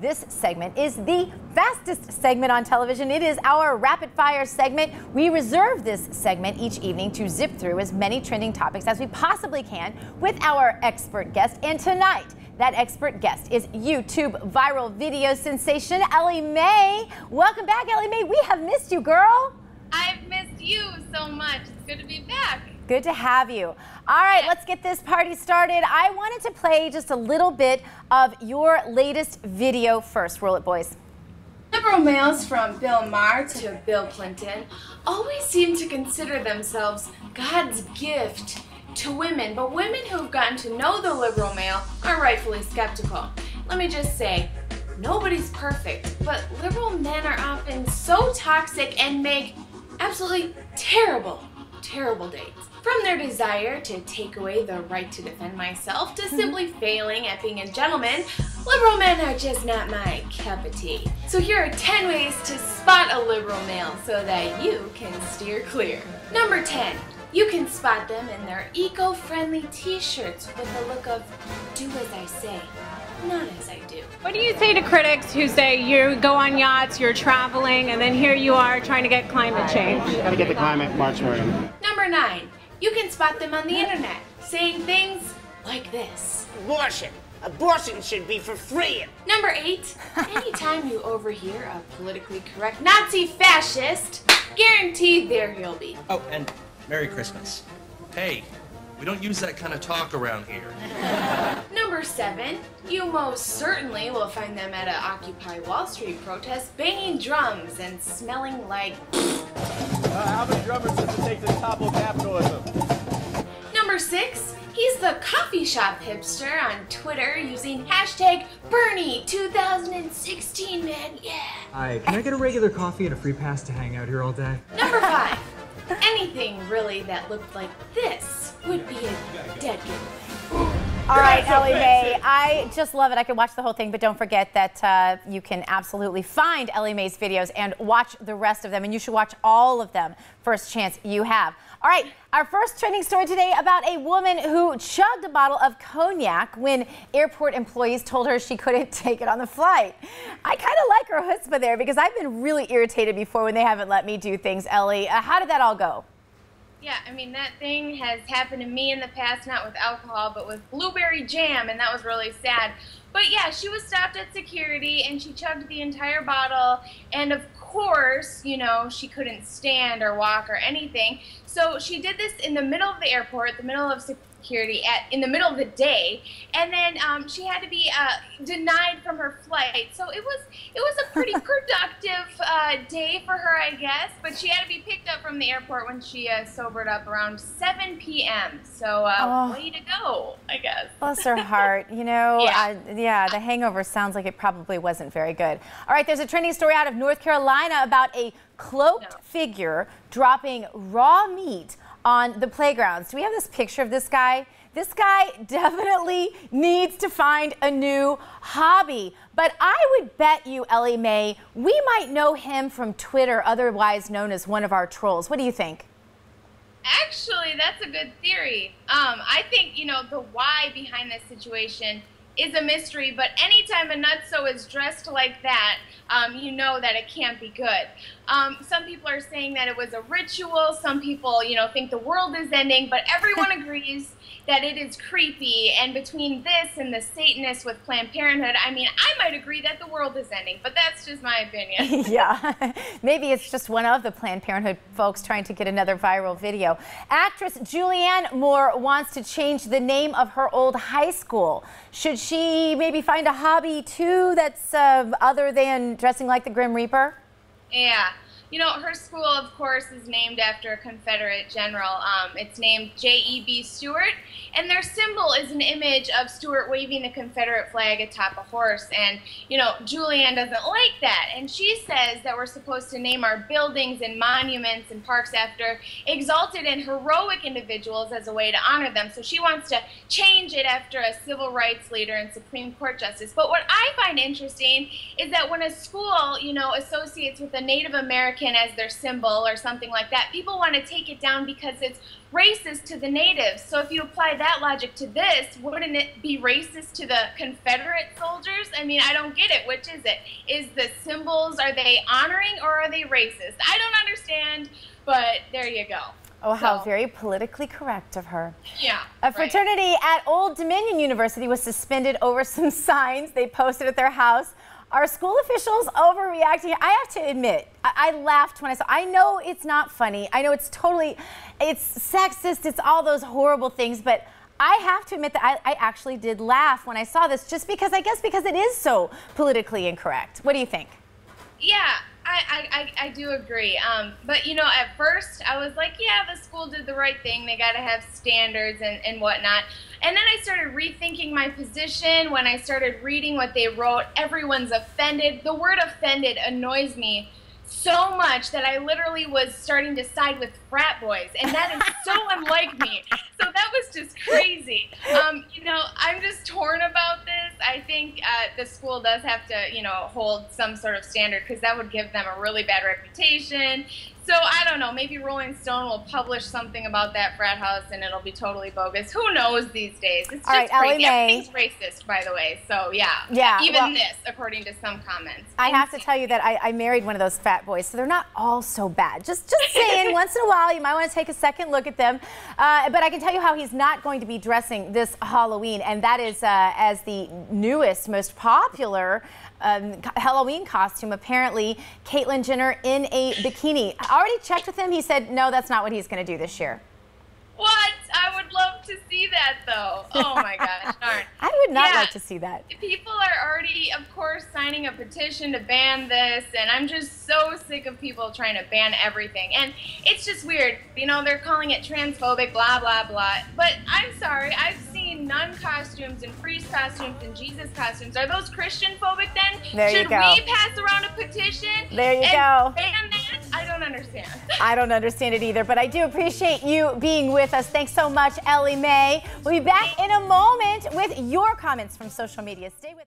this segment is the fastest segment on television. It is our rapid fire segment. We reserve this segment each evening to zip through as many trending topics as we possibly can with our expert guest. And tonight, that expert guest is YouTube viral video sensation, Elly Maye. Welcome back, Elly Maye. We have missed you, girl. I've missed you so much. It's good to be back. Good to have you. All right, let's get this party started. I wanted to play just a little bit of your latest video first. Roll it, boys. Liberal males from Bill Maher to Bill Clinton always seem to consider themselves God's gift to women, but women who've gotten to know the liberal male are rightfully skeptical. Let me just say, nobody's perfect, but liberal men are often so toxic and make absolutely terrible dates. From their desire to take away the right to defend myself to simply failing at being a gentleman, liberal men are just not my cup of tea. So here are 10 ways to spot a liberal male so that you can steer clear. Number 10. You can spot them in their eco-friendly t-shirts with the look of do as I say, not as I do. What do you say to critics who say you go on yachts, you're traveling, and then here you are trying to get climate change? Gotta get the climate march moving. Number 9. You can spot them on the internet saying things like this. Abortion. Abortion should be for free. Number 8. Anytime you overhear a politically correct Nazi fascist, guaranteed there he'll be. Oh, and Merry Christmas. Hey, we don't use that kind of talk around here. Number 7. You most certainly will find them at an Occupy Wall Street protest banging drums and smelling like... How many drummers does it take to topple capitalism? Number 6. He's the coffee shop hipster on Twitter using hashtag Bernie2016, man, yeah. Hi, can I get a regular coffee and a free pass to hang out here all day? Number 5. Anything really that looked like this would be a dead giveaway. All right, Elly Maye, I just love it. I could watch the whole thing, but don't forget that you can absolutely find Elly Maye's videos and watch the rest of them, and you should watch all of them first chance you have. All right, our first trending story today about a woman who chugged a bottle of cognac when airport employees told her she couldn't take it on the flight. I kind of like her chutzpah there because I've been really irritated before when they haven't let me do things, Elly. How did that all go? Yeah, I mean, that thing has happened to me in the past, not with alcohol, but with blueberry jam, and that was really sad. But yeah, she was stopped at security, and she chugged the entire bottle, and of course, you know, she couldn't stand or walk or anything. So she did this in the middle of the airport, the middle of security, in the middle of the day, and then she had to be denied from her flight. So it was a pretty productive day for her, I guess. But she had to be picked up from the airport when she sobered up around 7 p.m. So way to go, I guess. Bless her heart. You know, yeah, the hangover sounds like it probably wasn't very good. All right, there's a trending story out of North Carolina about a cloaked figure dropping raw meat on the playgrounds. Do we have this picture of this guy? This guy definitely needs to find a new hobby. But I would bet you, Elly Maye, we might know him from Twitter, otherwise known as one of our trolls. What do you think? Actually, that's a good theory. I think, you know, the why behind this situation is a mystery, but anytime a nutso is dressed like that, you know that it can't be good. Some people are saying that it was a ritual. Some people, you know, think the world is ending, but everyone agrees that it is creepy. And between this and the Satanists with Planned Parenthood, I mean, I might agree that the world is ending, but that's just my opinion. Yeah, maybe it's just one of the Planned Parenthood folks trying to get another viral video. Actress Julianne Moore wants to change the name of her old high school. Should she maybe find a hobby too that's other than dressing like the Grim Reaper? Yeah. You know, her school, of course, is named after a Confederate general. It's named J.E.B. Stuart, and their symbol is an image of Stuart waving the Confederate flag atop a horse. And, you know, Julianne doesn't like that, and she says that we're supposed to name our buildings and monuments and parks after exalted and heroic individuals as a way to honor them. So she wants to change it after a civil rights leader and Supreme Court justice. But what I find interesting is that when a school, you know, associates with a Native American American as their symbol or something like that, people want to take it down because it's racist to the natives. So if you apply that logic to this, wouldn't it be racist to the Confederate soldiers? I mean, I don't get it. Which is it? Is the symbols, are they honoring or are they racist? I don't understand, but there you go. Oh, how very politically correct of her. Yeah. A fraternity at Old Dominion University was suspended over some signs they posted at their house. Are school officials overreacting? I have to admit, I laughed when I saw. I know it's not funny. I know it's sexist. It's all those horrible things. But I have to admit that I actually did laugh when I saw this, just because I guess because it is so politically incorrect. What do you think? Yeah. I do agree. But, you know, at first I was like, yeah, the school did the right thing. They got to have standards and whatnot. And then I started rethinking my position. When I started reading what they wrote, everyone's offended. The word offended annoys me so much that I literally was starting to side with frat boys. And that is so unlike me. So that was just crazy. You know, I'm just torn about this. I think the school does have to, you know, hold some sort of standard, because that would give them a really bad reputation. So I don't know, maybe Rolling Stone will publish something about that frat house and it'll be totally bogus. Who knows these days? It's just crazy. Everything's racist, by the way. So yeah. Even this, according to some comments. I have to tell you that I married one of those frat boys, so they're not all so bad. Just saying, once in a while you might want to take a second look at them. But I can tell you how he's not going to be dressing this Halloween, and that is as the newest, most popular Halloween costume. Apparently, Caitlyn Jenner in a bikini. I already checked with him. He said, no, that's not what he's going to do this year. What? I would love to see that, though. Oh, my gosh. Darn. I would not like to see that. People are already, of course, signing a petition to ban this, and I'm just so sick of people trying to ban everything. And it's just weird. You know, they're calling it transphobic, blah, blah, blah. But I'm sorry. I've seen nun costumes and priest costumes and Jesus costumes. Are those Christian-phobic then? There you go. Should we pass around a petition there you and go. ban that? I don't understand. I don't understand it either, but I do appreciate you being with us. Thanks so much, Elly Maye. We'll be back in a moment with your comments from social media. Stay with us.